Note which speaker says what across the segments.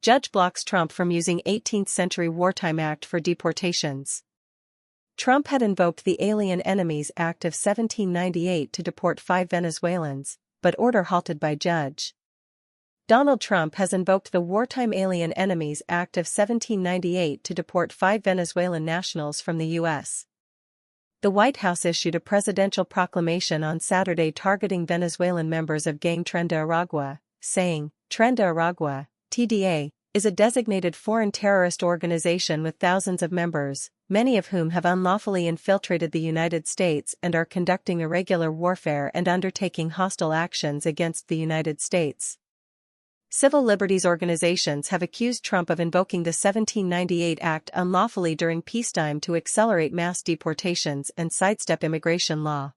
Speaker 1: Judge blocks Trump from using 18th-century wartime act for deportations. Trump had invoked the Alien Enemies Act of 1798 to deport 5 Venezuelans, but order halted by judge. Donald Trump has invoked the Wartime Alien Enemies Act of 1798 to deport 5 Venezuelan nationals from the U.S. The White House issued a presidential proclamation on Saturday targeting Venezuelan members of gang Tren de Aragua, saying, Tren de Aragua, TDA, is a designated foreign terrorist organization with thousands of members, many of whom have unlawfully infiltrated the United States and are conducting irregular warfare and undertaking hostile actions against the United States. Civil liberties organizations have accused Trump of invoking the 1798 Act unlawfully during peacetime to accelerate mass deportations and sidestep immigration law.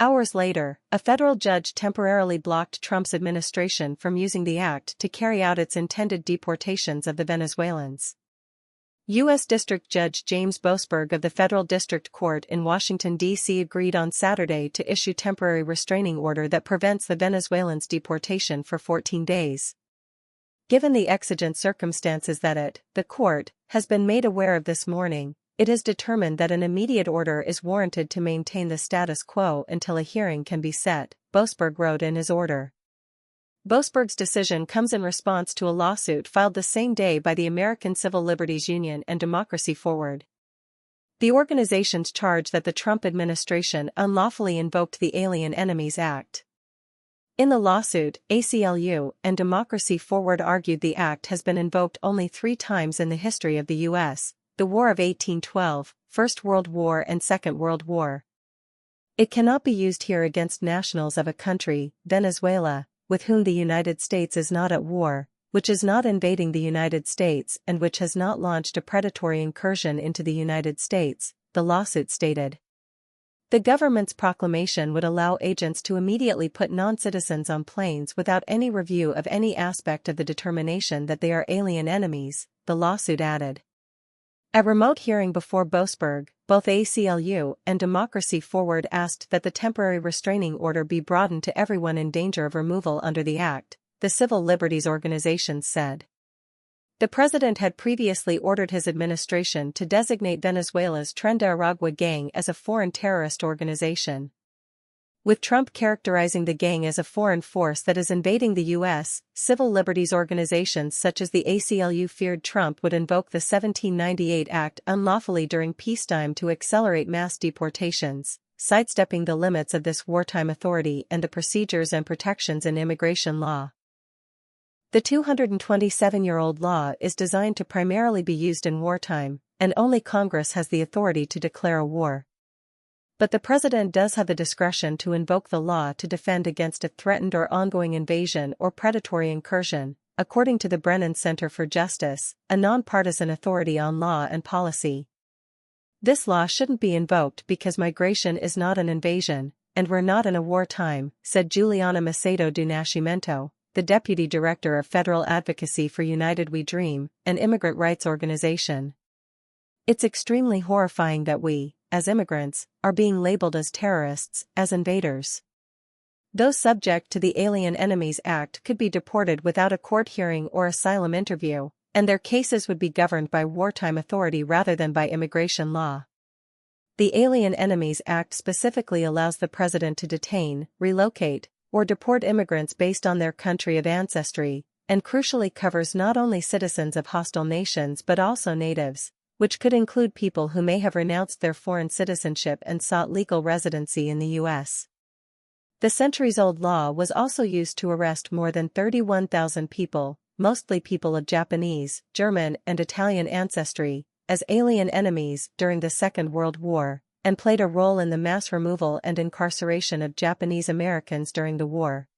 Speaker 1: Hours later, a federal judge temporarily blocked Trump's administration from using the act to carry out its intended deportations of the Venezuelans. U.S. District Judge James Boasberg of the Federal District Court in Washington, D.C. agreed on Saturday to issue temporary restraining order that prevents the Venezuelans' deportation for 14 days. Given the exigent circumstances that the court has been made aware of this morning, it is determined that an immediate order is warranted to maintain the status quo until a hearing can be set, Boasberg wrote in his order. Boasberg's decision comes in response to a lawsuit filed the same day by the American Civil Liberties Union and Democracy Forward. The organizations charge that the Trump administration unlawfully invoked the Alien Enemies Act. In the lawsuit, ACLU and Democracy Forward argued the act has been invoked only 3 times in the history of the U.S., the War of 1812, First World War and Second World War. It cannot be used here against nationals of a country, Venezuela, with whom the United States is not at war, which is not invading the United States and which has not launched a predatory incursion into the United States, the lawsuit stated. The government's proclamation would allow agents to immediately put non-citizens on planes without any review of any aspect of the determination that they are alien enemies, the lawsuit added. At remote hearing before Boasberg, both ACLU and Democracy Forward asked that the temporary restraining order be broadened to everyone in danger of removal under the act, the civil liberties organizations said. The president had previously ordered his administration to designate Venezuela's Tren de Aragua gang as a foreign terrorist organization. With Trump characterizing the gang as a foreign force that is invading the U.S., civil liberties organizations such as the ACLU feared Trump would invoke the 1798 Act unlawfully during peacetime to accelerate mass deportations, sidestepping the limits of this wartime authority and the procedures and protections in immigration law. The 227-year-old law is designed to primarily be used in wartime, and only Congress has the authority to declare a war. But the president does have the discretion to invoke the law to defend against a threatened or ongoing invasion or predatory incursion, according to the Brennan Center for Justice, a nonpartisan authority on law and policy. This law shouldn't be invoked because migration is not an invasion, and we're not in a wartime, said Juliana Macedo do Nascimento, the deputy director of federal advocacy for United We Dream, an immigrant rights organization. It's extremely horrifying that we, as immigrants, are being labeled as terrorists, as invaders. Those subject to the Alien Enemies Act could be deported without a court hearing or asylum interview, and their cases would be governed by wartime authority rather than by immigration law. The Alien Enemies Act specifically allows the president to detain, relocate, or deport immigrants based on their country of ancestry, and crucially covers not only citizens of hostile nations but also natives, which could include people who may have renounced their foreign citizenship and sought legal residency in the U.S. The centuries-old law was also used to arrest more than 31,000 people, mostly people of Japanese, German, and Italian ancestry, as alien enemies during the Second World War, and played a role in the mass removal and incarceration of Japanese Americans during the war.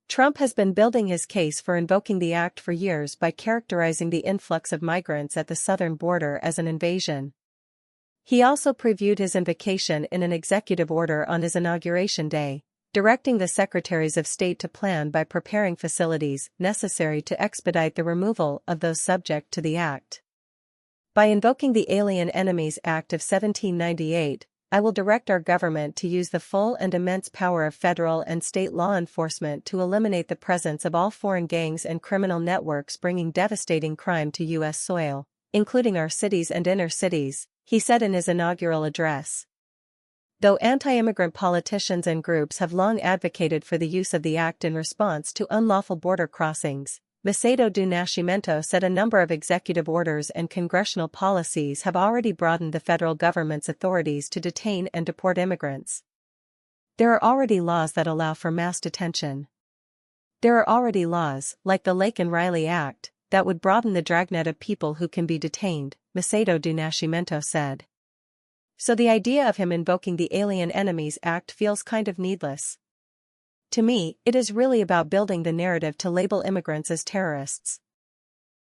Speaker 1: Trump has been building his case for invoking the act for years by characterizing the influx of migrants at the southern border as an invasion. He also previewed his invocation in an executive order on his inauguration day, directing the secretaries of state to plan by preparing facilities necessary to expedite the removal of those subject to the act. By invoking the Alien Enemies Act of 1798, I will direct our government to use the full and immense power of federal and state law enforcement to eliminate the presence of all foreign gangs and criminal networks bringing devastating crime to U.S. soil, including our cities and inner cities, he said in his inaugural address. Though anti-immigrant politicians and groups have long advocated for the use of the act in response to unlawful border crossings, Macedo do Nascimento said a number of executive orders and congressional policies have already broadened the federal government's authorities to detain and deport immigrants. There are already laws that allow for mass detention. There are already laws, like the Lake and Riley Act, that would broaden the dragnet of people who can be detained, Macedo do Nascimento said. So the idea of him invoking the Alien Enemies Act feels kind of needless. To me, it is really about building the narrative to label immigrants as terrorists.